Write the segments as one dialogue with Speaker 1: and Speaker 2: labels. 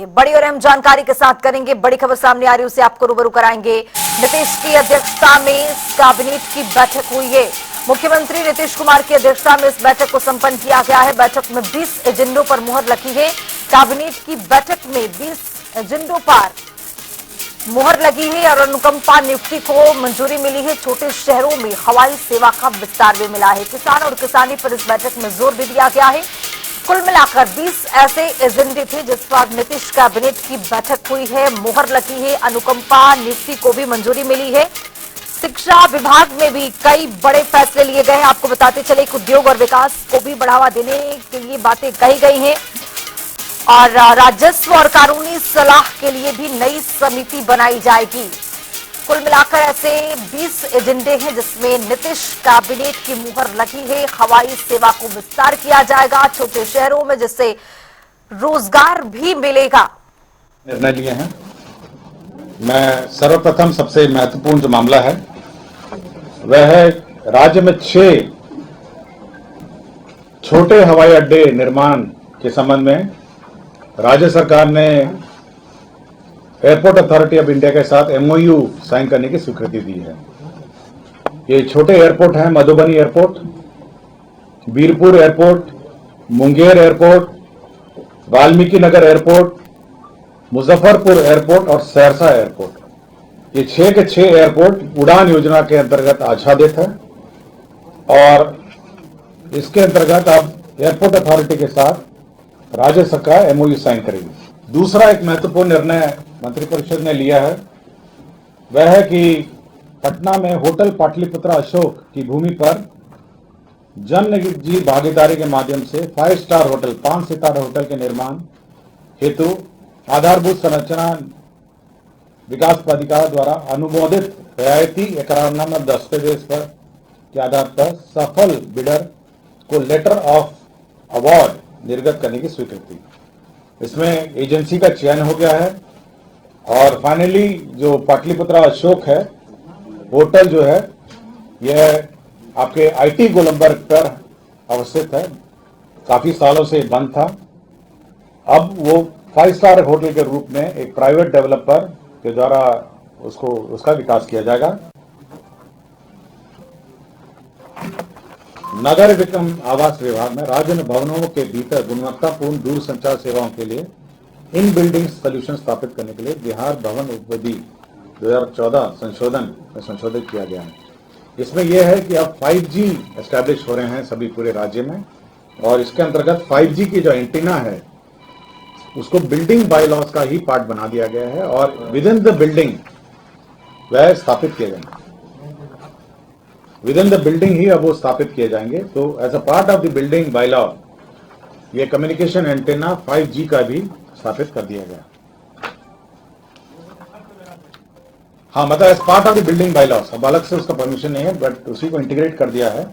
Speaker 1: बड़ी और अहम जानकारी के साथ करेंगे। बड़ी खबर सामने आ रही है, उसे आपको रूबरू कराएंगे। नीतीश की अध्यक्षता में कैबिनेट की बैठक हुई है। मुख्यमंत्री नीतीश कुमार की अध्यक्षता में इस बैठक को संपन्न किया गया है। बैठक में 20 एजेंडों पर मुहर लगी है। कैबिनेट की बैठक में 20 एजेंडों पर मुहर लगी है और अनुकंपा नियुक्ति को मंजूरी मिली है। छोटे शहरों में हवाई सेवा का विस्तार भी मिला है। किसान और किसानी पर इस बैठक में जोर भी दिया गया है। कुल मिलाकर 20 ऐसे एजेंडे थे जिस पर नीतीश कैबिनेट की बैठक हुई है, मुहर लगी है। अनुकंपा नियुक्ति को भी मंजूरी मिली है। शिक्षा विभाग में भी कई बड़े फैसले लिए गए हैं। आपको बताते चले कि उद्योग और विकास को भी बढ़ावा देने के लिए बातें कही गई हैं और राजस्व और कानूनी सलाह के लिए भी नई समिति बनाई जाएगी। कुल मिलाकर ऐसे 20 एजेंडे हैं जिसमें नीतीश कैबिनेट की मुहर लगी है। हवाई सेवा को विस्तार किया जाएगा छोटे शहरों में, जिससे रोजगार भी मिलेगा।
Speaker 2: निर्णय लिए हैं। मैं सर्वप्रथम सबसे महत्वपूर्ण जो मामला है वह है राज्य में 6 छोटे हवाई अड्डे निर्माण के संबंध में राज्य सरकार ने एयरपोर्ट अथॉरिटी ऑफ इंडिया के साथ एमओयू साइन करने की स्वीकृति दी है। ये छोटे एयरपोर्ट हैं Madhubani airport, Birpur airport, Munger airport, Valmiki Nagar airport, Muzaffarpur airport और सहरसा एयरपोर्ट। ये 6 के 6 एयरपोर्ट उड़ान योजना के अंतर्गत आच्छादित है और इसके अंतर्गत अब एयरपोर्ट अथॉरिटी के साथ राज्य सरकार एमओयू साइन करेगी। दूसरा एक महत्वपूर्ण निर्णय मंत्रिपरिषद ने लिया है वह है कि पटना में होटल पाटलिपुत्रा अशोक की भूमि पर जन निजी भागीदारी के माध्यम से 5 स्टार होटल 5 सितारा होटल के निर्माण हेतु आधारभूत संरचना विकास प्राधिकार द्वारा अनुमोदित रियायती एकरारनामा दस्तावेज पर के आधार पर सफल बिडर को लेटर ऑफ अवार्ड निर्गत करने की स्वीकृति। इसमें एजेंसी का चयन हो गया है और फाइनली जो पाटलिपुत्रा अशोक है होटल जो है यह आपके आईटी गोलंबर पर अवस्थित है। काफी सालों से बंद था। अब वो 5 स्टार होटल के रूप में एक प्राइवेट डेवलपर के द्वारा उसका विकास किया जाएगा। नगर विक्रम आवास विभाग में राज्य में भवनों के भीतर गुणवत्तापूर्ण दूरसंचार सेवाओं के लिए इन बिल्डिंग सोल्यूशन स्थापित करने के लिए बिहार भवन उपविधि 2014 संशोधन में संशोधित किया गया है। इसमें यह है कि अब 5G एस्टैब्लिश हो रहे हैं सभी पूरे राज्य में और इसके अंतर्गत 5G की जो एंटीना है उसको बिल्डिंग बाय लॉज का ही पार्ट बना दिया गया है और विद इन द बिल्डिंग वह स्थापित किए जाएंगे। विद इन द बिल्डिंग ही अब वो स्थापित किए जाएंगे। तो as a part of the building by law ये कम्युनिकेशन एंटेना 5G का भी स्थापित कर दिया गया। हाँ, मतलब as part of the building by law, अब अलग से उसका परमिशन नहीं है बट उसी को इंटीग्रेट कर दिया है।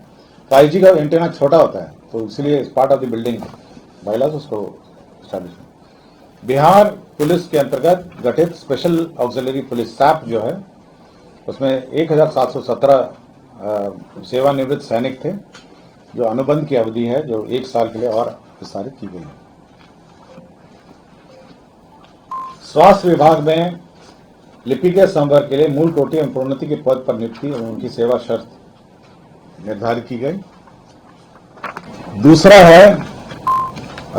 Speaker 2: 5G का एंटेना छोटा होता है तो इसलिए इस part of the building by law उसको स्टैब्लिश। बिहार पुलिस के अंतर्गत गठित स्पेशल ऑक्सिलरी पुलिस सैप जो है उसमें 1717 सेवानिवृत्त सैनिक थे जो अनुबंध की अवधि है जो 1 साल के लिए और विस्तारित की गई है। स्वास्थ्य विभाग में लिपिकीय संवर्ग के लिए मूल कोटि एवं प्रोन्नति के पद पर नियुक्ति एवं उनकी सेवा शर्त निर्धारित की गई। दूसरा है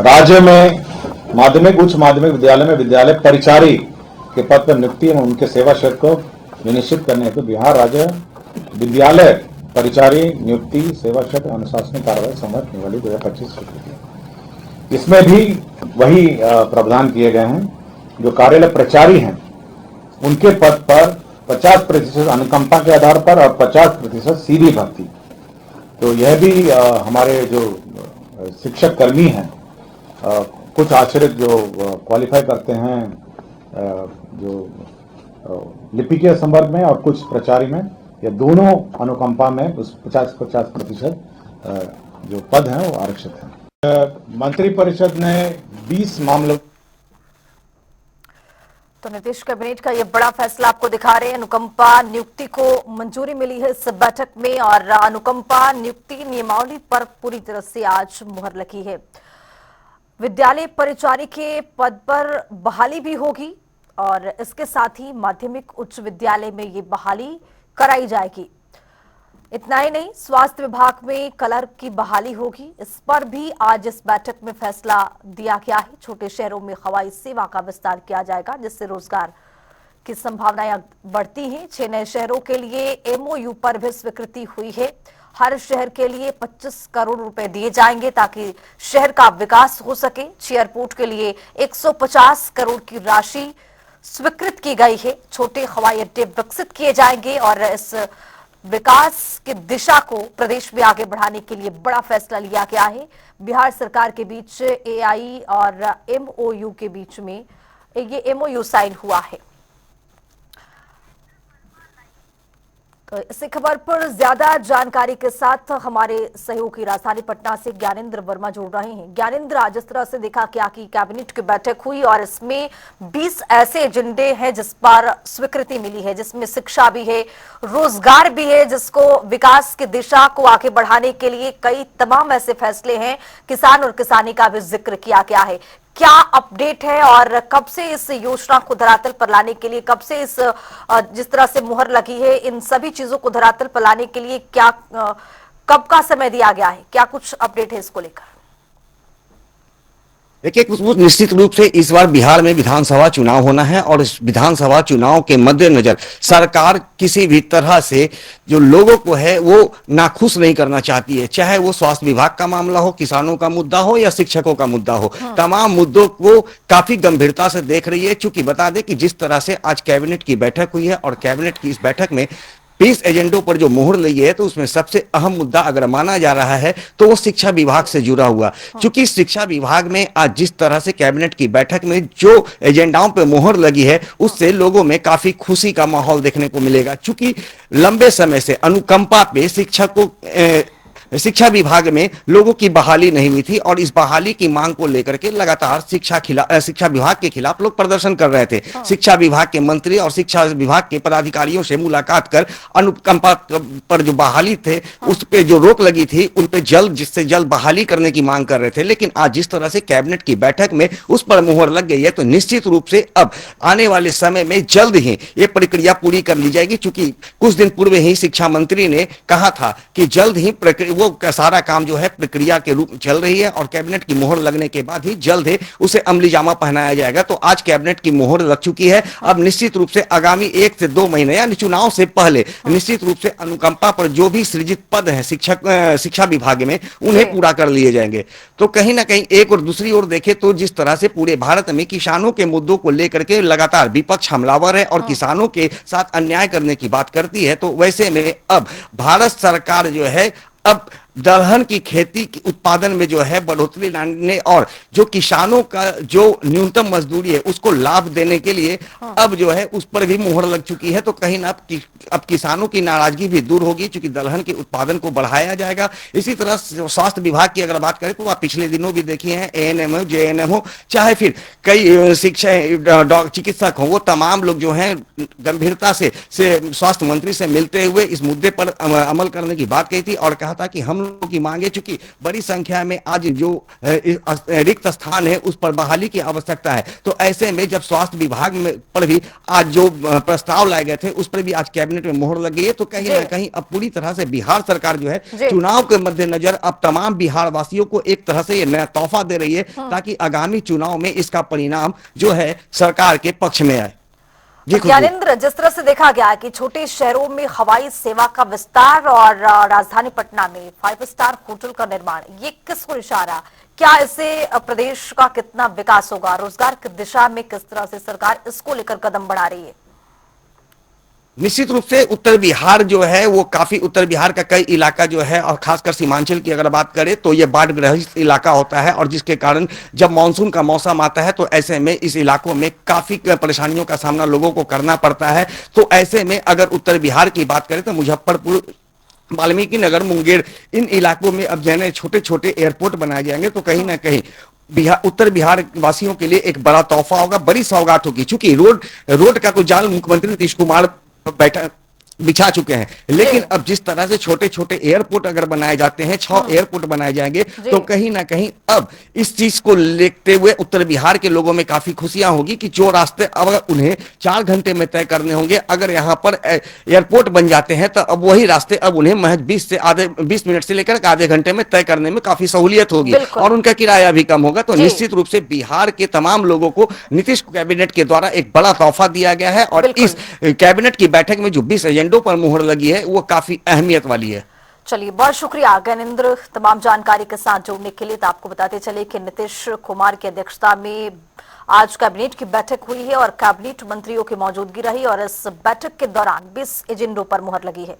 Speaker 2: राज्य में माध्यमिक उच्च माध्यमिक विद्यालय में विद्यालय परिचारी के पद पर नियुक्ति एवं उनके सेवा शर्त को निश्चित करने हेतु बिहार राज्य विद्यालय परिचारी नियुक्ति सेवा शर्त अनुशासनिक कार्रवाई संवर्ग निवाली 2025 स्वीकृति। इसमें भी वही प्रावधान किए गए हैं। जो कार्यालय प्रचारी हैं उनके पद पर 50% अनुकंपा के आधार पर और 50% सीधी भर्ती। तो यह भी हमारे जो शिक्षक कर्मी हैं कुछ आश्रित जो क्वालिफाई करते हैं जो लिपिकीय संवर्ग में और कुछ प्रचारी में, या दोनों अनुकंपा में उस 50% जो पद हैं वो आरक्षित हैं। मंत्रिपरिषद ने 20 मामलों
Speaker 1: तो नीतीश कैबिनेट का ये बड़ा फैसला आपको दिखा रहे हैं। अनुकंपा नियुक्ति को मंजूरी मिली है इस बैठक में और अनुकंपा नियुक्ति नियमावली पर पूरी तरह से आज मुहर लगी है। विद्यालय परिचारी के पद पर बहाली भी होगी और इसके साथ ही माध्यमिक उच्च विद्यालय में ये बहाली कराई जाएगी। इतना ही नहीं, स्वास्थ्य विभाग में क्लर्क की बहाली होगी। इस पर भी आज इस बैठक में फैसला दिया गया है। छोटे शहरों में हवाई सेवा का विस्तार किया जाएगा, जिससे रोजगार की संभावनाएं बढ़ती हैं। 6 नए शहरों के लिए एमओयू पर भी स्वीकृति हुई है। हर शहर के लिए 25 करोड़ रुपए दिए जाएंगे ताकि शहर का विकास हो सके। 6 एयरपोर्ट के लिए 150 करोड़ की राशि स्वीकृत की गई है। छोटे हवाई अड्डे विकसित किए जाएंगे और इस विकास की दिशा को प्रदेश में आगे बढ़ाने के लिए बड़ा फैसला लिया गया है। बिहार सरकार के बीच एआई और एमओयू के बीच में ये एमओयू साइन हुआ है। तो इसी खबर पर ज्यादा जानकारी के साथ हमारे सहयोगी राजधानी पटना से ज्ञानेंद्र वर्मा जुड़ रहे हैं। ज्ञानेंद्र, आज जिस तरह से देखा गया कि कैबिनेट की बैठक हुई और इसमें 20 ऐसे एजेंडे हैं जिस पर स्वीकृति मिली है, जिसमें शिक्षा भी है, रोजगार भी है, जिसको विकास की दिशा को आगे बढ़ाने के लिए कई तमाम ऐसे फैसले हैं। किसान और किसानी का भी जिक्र किया गया है। क्या अपडेट है और कब से इस योजना को धरातल पर लाने के लिए, कब से इस जिस तरह से मुहर लगी है, इन सभी चीजों को धरातल पर लाने के लिए क्या कब का समय दिया गया है? क्या कुछ अपडेट है इसको लेकर?
Speaker 3: देखिए, कुछ निश्चित रूप से इस बार बिहार में विधानसभा चुनाव होना है और इस विधानसभा चुनाव के मद्देनजर सरकार किसी भी तरह से जो लोगों को है वो नाखुश नहीं करना चाहती है। चाहे वो स्वास्थ्य विभाग का मामला हो, किसानों का मुद्दा हो या शिक्षकों का मुद्दा हो, तमाम मुद्दों को काफी गंभीरता से देख रही है। चूंकि बता दें कि जिस तरह से आज कैबिनेट की बैठक हुई है और कैबिनेट की इस बैठक में 20 एजेंडों पर जो मोहर लगी है, तो उसमें सबसे अहम मुद्दा अगर माना जा रहा है तो वो शिक्षा विभाग से जुड़ा हुआ। क्योंकि शिक्षा विभाग में आज जिस तरह से कैबिनेट की बैठक में जो एजेंडाओं पे मोहर लगी है, उससे लोगों में काफी खुशी का माहौल देखने को मिलेगा। क्योंकि लंबे समय से अनुकंपा पे शिक्षा विभाग में लोगों की बहाली नहीं हुई थी और इस बहाली की मांग को लेकर के लगातार शिक्षा विभाग के खिलाफ लोग प्रदर्शन कर रहे थे। शिक्षा विभाग के मंत्री और शिक्षा विभाग के पदाधिकारियों से मुलाकात कर अनुकंपा पर जो बहाली थे उस पे जो रोक लगी थी, उन पे जिससे जल्द बहाली करने की मांग कर रहे थे। लेकिन आज जिस तरह से कैबिनेट की बैठक में उस पर मुहर लग गई है, तो निश्चित रूप से अब आने वाले समय में जल्द ही ये प्रक्रिया पूरी कर ली जाएगी। चूंकि कुछ दिन पूर्व ही शिक्षा मंत्री ने कहा था कि जल्द ही वो सारा काम जो है प्रक्रिया के रूप में चल रही है और कैबिनेट की मोहर लगने के बाद ही जल्द ही उसे अमली जामा पहनाया जाएगा। तो आज कैबिनेट की मोहर लग चुकी है। अब निश्चित रूप से आगामी 1 से 2 महीने यानी चुनाव से पहले निश्चित रूप से अनुकंपा पर जो भी सृजित पद है शिक्षा विभाग में, उन्हें पूरा कर लिए जाएंगे। तो कहीं ना कहीं एक और दूसरी ओर देखें तो जिस तरह से पूरे भारत में किसानों के मुद्दों को लेकर के लगातार विपक्ष हमलावर है और किसानों के साथ अन्याय करने की बात करती है, तो वैसे में अब भारत सरकार जो है अब दलहन की खेती की उत्पादन में जो है बढ़ोतरी लाने और जो किसानों का जो न्यूनतम मजदूरी है उसको लाभ देने के लिए अब जो है उस पर भी मुहर लग चुकी है। तो कहीं ना अब किसानों की नाराजगी भी दूर होगी, क्योंकि दलहन के उत्पादन को बढ़ाया जाएगा। इसी तरह स्वास्थ्य विभाग की अगर बात करें तो आप पिछले दिनों भी देखिए हैं, एएनएम हो, जेएनएम हो, चाहे फिर कई चिकित्सक हो, वो तमाम लोग जो है गंभीरता से स्वास्थ्य मंत्री से मिलते हुए इस मुद्दे पर अमल करने की बात कही थी और कहा था कि हम लोगों की मांगे, चूंकि बड़ी संख्या में आज जो रिक्त स्थान है उस पर बहाली की आवश्यकता है। तो ऐसे में जब स्वास्थ्य विभाग में पर भी आज जो प्रस्ताव लाए गए थे उस पर भी आज कैबिनेट में मोहर लग गई है। तो कहीं ना कहीं अब पूरी तरह से बिहार सरकार जो है चुनाव के मद्देनजर अब तमाम बिहार वासियों को एक तरह से ये नया तोहफा दे रही है, ताकि आगामी चुनाव में इसका परिणाम जो है सरकार के पक्ष में आए।
Speaker 1: ज्ञानेंद्र, जिस तरह से देखा गया है कि छोटे शहरों में हवाई सेवा का विस्तार और राजधानी पटना में 5 स्टार होटल का निर्माण, ये किस ओर इशारा? क्या इससे प्रदेश का कितना विकास होगा? रोजगार की दिशा में किस तरह से सरकार इसको लेकर कदम बढ़ा रही है?
Speaker 3: निश्चित रूप से उत्तर बिहार जो है वो काफी, उत्तर बिहार का कई इलाका जो है और खासकर सीमांचल की अगर बात करें तो ये बाढ़ ग्रसित इलाका होता है और जिसके कारण जब मानसून का मौसम आता है तो ऐसे में इस इलाकों में काफी परेशानियों का सामना लोगों को करना पड़ता है। तो ऐसे में अगर उत्तर बिहार की बात करें तो मुजफ्फरपुर, वाल्मीकि नगर, मुंगेर, इन इलाकों में अब जो छोटे छोटे एयरपोर्ट बनाए जाएंगे तो कहीं ना कहीं उत्तर बिहार वासियों के लिए एक बड़ा तोहफा होगा, बड़ी सौगात होगी। चूंकि रोड का तो जाल मुख्यमंत्री नीतीश कुमार बिछा चुके हैं। लेकिन अब जिस तरह से छोटे छोटे एयरपोर्ट अगर बनाए जाते हैं, 6 एयरपोर्ट बनाए जाएंगे, तो कहीं ना कहीं अब इस चीज को लेते हुए उत्तर बिहार के लोगों में काफी खुशियां होगी कि जो रास्ते अब उन्हें 4 घंटे में तय करने होंगे, अगर यहाँ पर एयरपोर्ट बन जाते हैं तो अब वही रास्ते अब उन्हें महज 20 मिनट से लेकर आधे घंटे में तय करने में काफी सहूलियत होगी और उनका किराया भी कम होगा। तो निश्चित रूप से बिहार के तमाम लोगों को नीतीश कैबिनेट के द्वारा एक बड़ा तोहफा दिया गया है और इस कैबिनेट की बैठक में जो 20 एजेंडों पर मुहर लगी है वो काफी अहमियत वाली है।
Speaker 1: चलिए, बहुत शुक्रिया ज्ञानेंद्र तमाम जानकारी के साथ जुड़ने के लिए। तो आपको बताते चले कि नीतीश कुमार की अध्यक्षता में आज कैबिनेट की बैठक हुई है और कैबिनेट मंत्रियों की मौजूदगी रही और इस बैठक के दौरान 20 एजेंडों पर मुहर लगी है।